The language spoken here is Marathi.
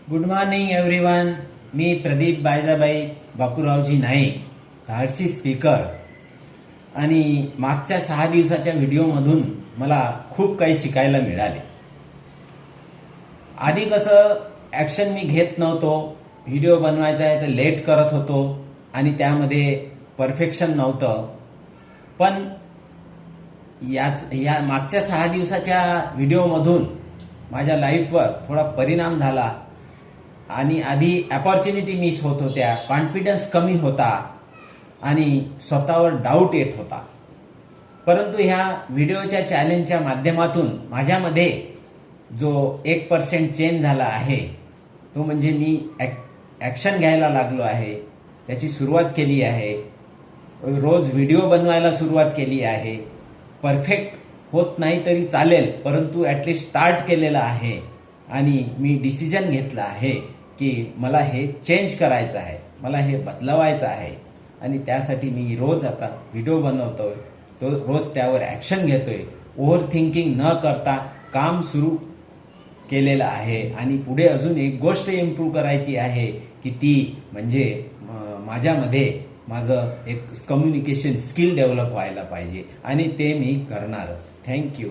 Good morning everyone. मी प्रदीप बायजाबाई बापूरावजी नाईक, धाडसी स्पीकर. आणि मागच्या 6 दिवसाच्या व्हिडिओमधून मला खूप काही शिकायला मिळाले. आधी कसं ॲक्शन मी घेत नव्हतो, व्हिडिओ बनवायचा आहे तर लेट करत होतो आणि त्यामध्ये परफेक्शन नव्हतं. पण या मागच्या 6 दिवसाच्या व्हिडिओमधून माझ्या लाईफवर थोडा परिणाम झाला आणि आधी अपॉर्च्युनिटी मिस होत होत्या, कॉन्फिडन्स कमी होता आणि स्वतःवर डाऊट येत होता. परंतु ह्या व्हिडिओच्या चॅलेंजच्या माध्यमातून माझ्यामध्ये जो 1% चेंज झाला आहे तो म्हणजे मी ॲक्शन घ्यायला लागलो आहे, त्याची सुरुवात केली आहे, रोज व्हिडिओ बनवायला सुरुवात केली आहे. परफेक्ट होत नाही तरी चालेल, परंतु ॲटलिस्ट स्टार्ट केलेलं आहे आणि मी डिसिजन घेतला आहे की मला हे चेंज करायचं आहे, मला हे बदलवायचं आहे. आणि त्यासाठी मी रोज आता व्हिडिओ बनवतोय, तो रोज त्यावर ॲक्शन घेतोय, ओव्हर थिंकिंग न करता काम सुरू केलेलं आहे. आणि पुढे अजून एक गोष्ट इम्प्रूव्ह करायची आहे की ती म्हणजे माझ्यामध्ये माझं एक कम्युनिकेशन स्किल डेव्हलप व्हायला पाहिजे आणि ते मी करणारच. थँक्यू.